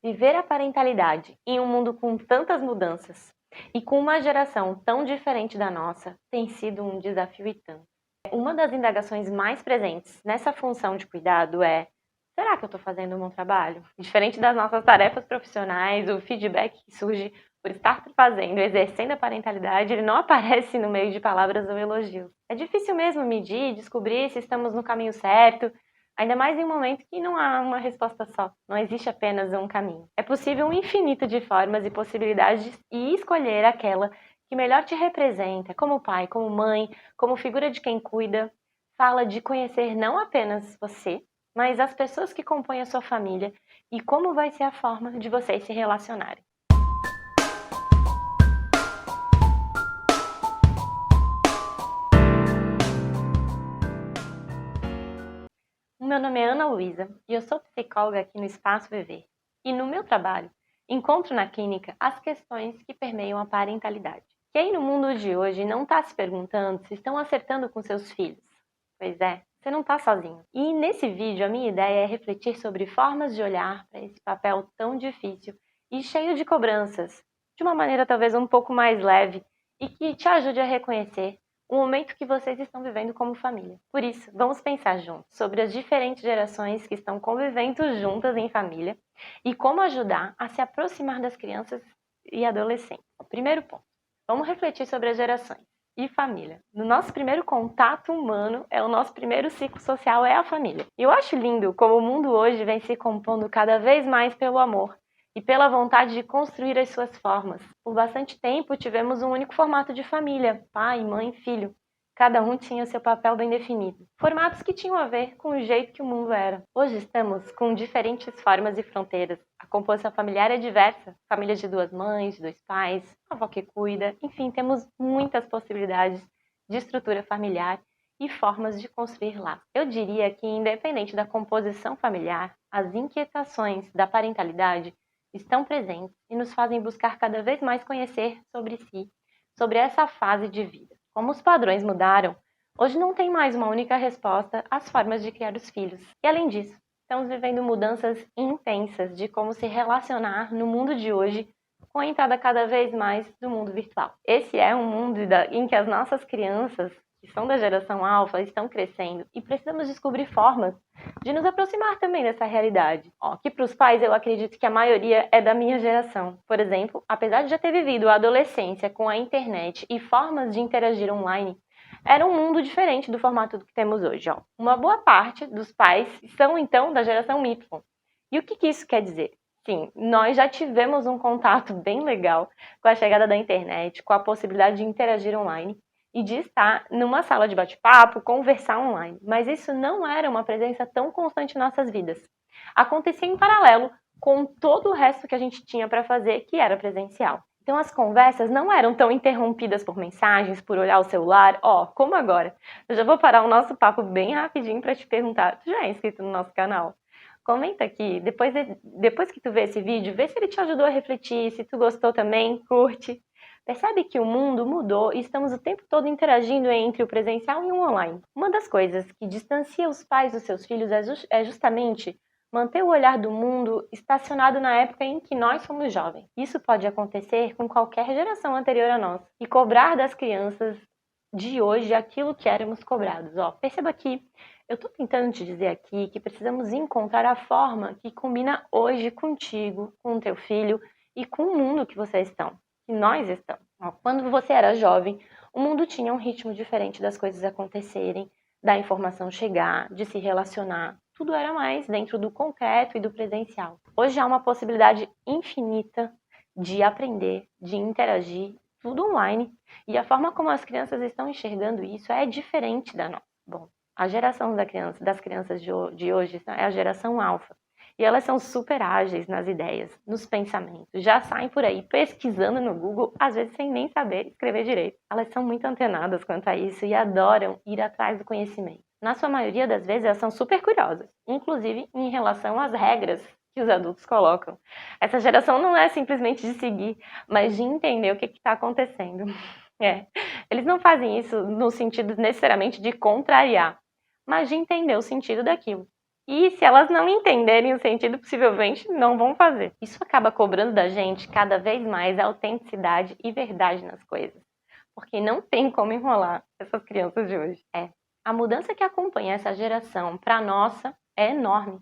Viver a parentalidade em um mundo com tantas mudanças e com uma geração tão diferente da nossa tem sido um desafio e tanto. Uma das indagações mais presentes nessa função de cuidado é: será que eu estou fazendo um bom trabalho? Diferente das nossas tarefas profissionais, o feedback que surge por estar fazendo, exercendo a parentalidade, ele não aparece no meio de palavras ou elogios. É difícil mesmo medir e descobrir se estamos no caminho certo, ainda mais em um momento que não há uma resposta só, não existe apenas um caminho. É possível um infinito de formas e possibilidades e escolher aquela que melhor te representa, como pai, como mãe, como figura de quem cuida. Fala de conhecer não apenas você, mas as pessoas que compõem a sua família e como vai ser a forma de vocês se relacionarem. O meu nome é Ana Luísa e eu sou psicóloga aqui no Espaço Viver. E no meu trabalho, encontro na clínica as questões que permeiam a parentalidade. Quem no mundo de hoje não está se perguntando se estão acertando com seus filhos? Pois é, você não está sozinho. E nesse vídeo a minha ideia é refletir sobre formas de olhar para esse papel tão difícil e cheio de cobranças, de uma maneira talvez um pouco mais leve e que te ajude a reconhecer o momento que vocês estão vivendo como família. Por isso, vamos pensar juntos sobre as diferentes gerações que estão convivendo juntas em família e como ajudar a se aproximar das crianças e adolescentes. Primeiro ponto, vamos refletir sobre as gerações e família. No nosso primeiro contato humano, o nosso primeiro ciclo social é a família. E eu acho lindo como o mundo hoje vem se compondo cada vez mais pelo amor e pela vontade de construir as suas formas. Por bastante tempo tivemos um único formato de família, pai, mãe, filho. Cada um tinha seu papel bem definido. Formatos que tinham a ver com o jeito que o mundo era. Hoje estamos com diferentes formas e fronteiras. A composição familiar é diversa. Famílias de 2 mães, de 2 pais, avó que cuida. Enfim, temos muitas possibilidades de estrutura familiar e formas de construir lá. Eu diria que, independente da composição familiar, as inquietações da parentalidade estão presentes e nos fazem buscar cada vez mais conhecer sobre si, sobre essa fase de vida. Como os padrões mudaram, hoje não tem mais uma única resposta às formas de criar os filhos. E além disso, estamos vivendo mudanças intensas de como se relacionar no mundo de hoje, com a entrada cada vez mais do mundo virtual. Esse é um mundo em que as nossas crianças, que são da geração alfa, estão crescendo e precisamos descobrir formas de nos aproximar também dessa realidade. Que para os pais eu acredito que a maioria é da minha geração. Por exemplo, apesar de já ter vivido a adolescência com a internet e formas de interagir online, era um mundo diferente do formato que temos hoje. Uma boa parte dos pais são então da geração Y. E o que isso quer dizer? Sim, nós já tivemos um contato bem legal com a chegada da internet, com a possibilidade de interagir online e de estar numa sala de bate-papo, conversar online. Mas isso não era uma presença tão constante em nossas vidas. Acontecia em paralelo com todo o resto que a gente tinha para fazer, que era presencial. Então as conversas não eram tão interrompidas por mensagens, por olhar o celular, como agora. Eu já vou parar o nosso papo bem rapidinho para te perguntar, tu já é inscrito no nosso canal? Comenta aqui, depois que tu vê esse vídeo, vê se ele te ajudou a refletir, se tu gostou também, curte. Percebe que o mundo mudou e estamos o tempo todo interagindo entre o presencial e o online. Uma das coisas que distancia os pais dos seus filhos é justamente manter o olhar do mundo estacionado na época em que nós fomos jovens. Isso pode acontecer com qualquer geração anterior a nós e cobrar das crianças de hoje aquilo que éramos cobrados. Perceba que eu estou tentando te dizer aqui que precisamos encontrar a forma que combina hoje contigo, com o teu filho e com o mundo que vocês estão, que nós estamos. Quando você era jovem, o mundo tinha um ritmo diferente das coisas acontecerem, da informação chegar, de se relacionar. Tudo era mais dentro do concreto e do presencial. Hoje há uma possibilidade infinita de aprender, de interagir, tudo online. E a forma como as crianças estão enxergando isso é diferente da nossa. Bom, a geração das crianças de hoje é a geração alfa. E elas são super ágeis nas ideias, nos pensamentos. Já saem por aí pesquisando no Google, às vezes sem nem saber escrever direito. Elas são muito antenadas quanto a isso e adoram ir atrás do conhecimento. Na sua maioria das vezes, elas são super curiosas, inclusive em relação às regras que os adultos colocam. Essa geração não é simplesmente de seguir, mas de entender o que está acontecendo. Eles não fazem isso no sentido necessariamente de contrariar, mas de entender o sentido daquilo. E se elas não entenderem o sentido, possivelmente não vão fazer. Isso acaba cobrando da gente cada vez mais autenticidade e verdade nas coisas. Porque não tem como enrolar essas crianças de hoje. A mudança que acompanha essa geração para a nossa é enorme.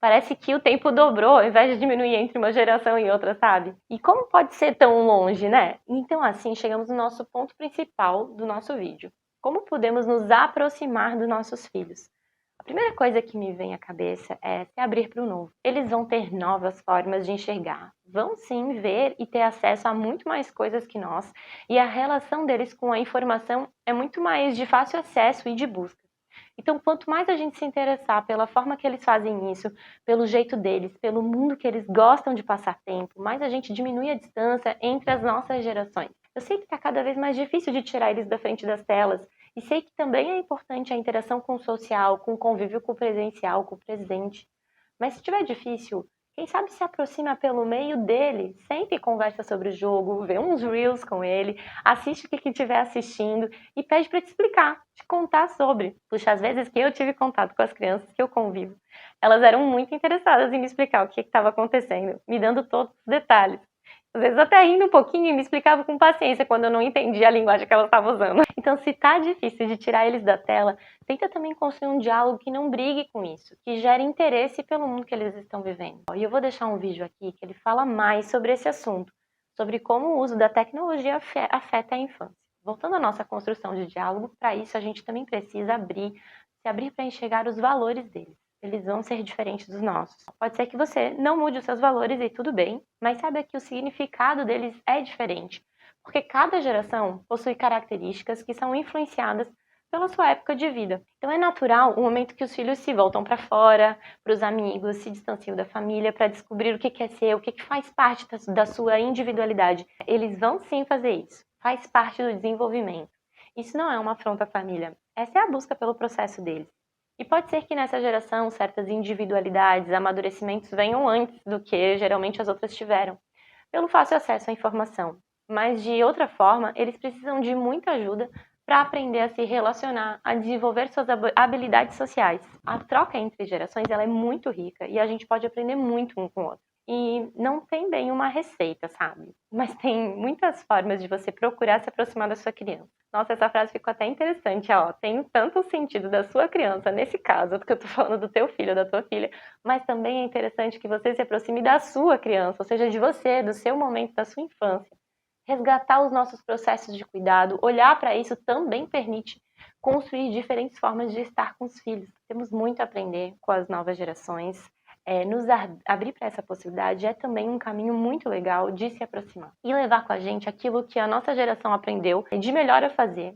Parece que o tempo dobrou ao invés de diminuir entre uma geração e outra, sabe? E como pode ser tão longe, né? Então, assim, chegamos no nosso ponto principal do nosso vídeo. Como podemos nos aproximar dos nossos filhos? A primeira coisa que me vem à cabeça é se abrir para o novo. Eles vão ter novas formas de enxergar, vão sim ver e ter acesso a muito mais coisas que nós, e a relação deles com a informação é muito mais de fácil acesso e de busca. Então, quanto mais a gente se interessar pela forma que eles fazem isso, pelo jeito deles, pelo mundo que eles gostam de passar tempo, mais a gente diminui a distância entre as nossas gerações. Eu sei que está cada vez mais difícil de tirar eles da frente das telas, e sei que também é importante a interação com o social, com o convívio com o presencial, com o presente. Mas se estiver difícil, quem sabe se aproxima pelo meio dele, sempre conversa sobre o jogo, vê uns reels com ele, assiste o que estiver assistindo e pede para te explicar, te contar sobre. Puxa, às vezes que eu tive contato com as crianças que eu convivo, elas eram muito interessadas em me explicar o que estava acontecendo, me dando todos os detalhes. Às vezes até rindo um pouquinho e me explicava com paciência quando eu não entendia a linguagem que ela estava usando. Então, se tá difícil de tirar eles da tela, tenta também construir um diálogo que não brigue com isso, que gere interesse pelo mundo que eles estão vivendo. E eu vou deixar um vídeo aqui que ele fala mais sobre esse assunto, sobre como o uso da tecnologia afeta a infância. Voltando à nossa construção de diálogo, para isso a gente também precisa se abrir para enxergar os valores deles. Eles vão ser diferentes dos nossos. Pode ser que você não mude os seus valores e tudo bem, mas saiba que o significado deles é diferente, porque cada geração possui características que são influenciadas pela sua época de vida. Então é natural o momento que os filhos se voltam para fora, para os amigos, se distanciam da família para descobrir o que é ser, o que faz parte da sua individualidade. Eles vão sim fazer isso, faz parte do desenvolvimento. Isso não é uma afronta à família, essa é a busca pelo processo deles. E pode ser que nessa geração certas individualidades, amadurecimentos venham antes do que geralmente as outras tiveram, pelo fácil acesso à informação. Mas de outra forma, eles precisam de muita ajuda para aprender a se relacionar, a desenvolver suas habilidades sociais. A troca entre gerações ela é muito rica e a gente pode aprender muito um com o outro. E não tem bem uma receita, sabe? Mas tem muitas formas de você procurar se aproximar da sua criança. Nossa, essa frase ficou até interessante, ó. Tem tanto o sentido da sua criança, nesse caso, porque eu tô falando do teu filho, da tua filha, mas também é interessante que você se aproxime da sua criança, ou seja, de você, do seu momento, da sua infância. Resgatar os nossos processos de cuidado, olhar para isso também permite construir diferentes formas de estar com os filhos. Temos muito a aprender com as novas gerações. Nos abrir para essa possibilidade é também um caminho muito legal de se aproximar. E levar com a gente aquilo que a nossa geração aprendeu de melhor a fazer,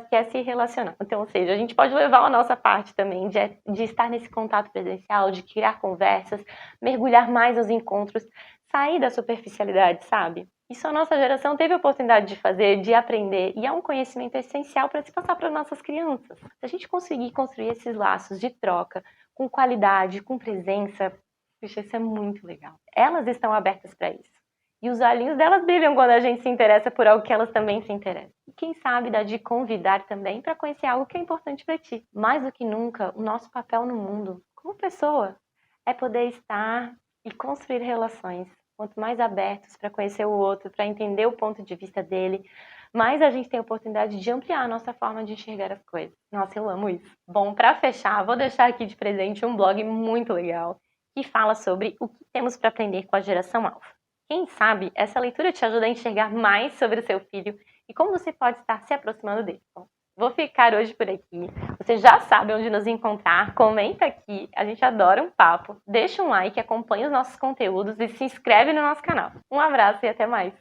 que é se relacionar. Então, ou seja, a gente pode levar a nossa parte também de estar nesse contato presencial, de criar conversas, mergulhar mais nos encontros, sair da superficialidade, sabe? Isso a nossa geração teve a oportunidade de fazer, de aprender, e é um conhecimento essencial para se passar para nossas crianças. Se a gente conseguir construir esses laços de troca, com qualidade, com presença, puxa, isso é muito legal. Elas estão abertas para isso. E os olhinhos delas brilham quando a gente se interessa por algo que elas também se interessam. E quem sabe dá de convidar também para conhecer algo que é importante para ti. Mais do que nunca, o nosso papel no mundo, como pessoa, é poder estar e construir relações. Quanto mais abertos para conhecer o outro, para entender o ponto de vista dele, mais a gente tem a oportunidade de ampliar a nossa forma de enxergar as coisas. Nossa, eu amo isso. Bom, para fechar, vou deixar aqui de presente um blog muito legal que fala sobre o que temos para aprender com a geração alfa. Quem sabe essa leitura te ajuda a enxergar mais sobre o seu filho e como você pode estar se aproximando dele. Bom, vou ficar hoje por aqui. Você já sabe onde nos encontrar. Comenta aqui. A gente adora um papo. Deixa um like, acompanha os nossos conteúdos e se inscreve no nosso canal. Um abraço e até mais.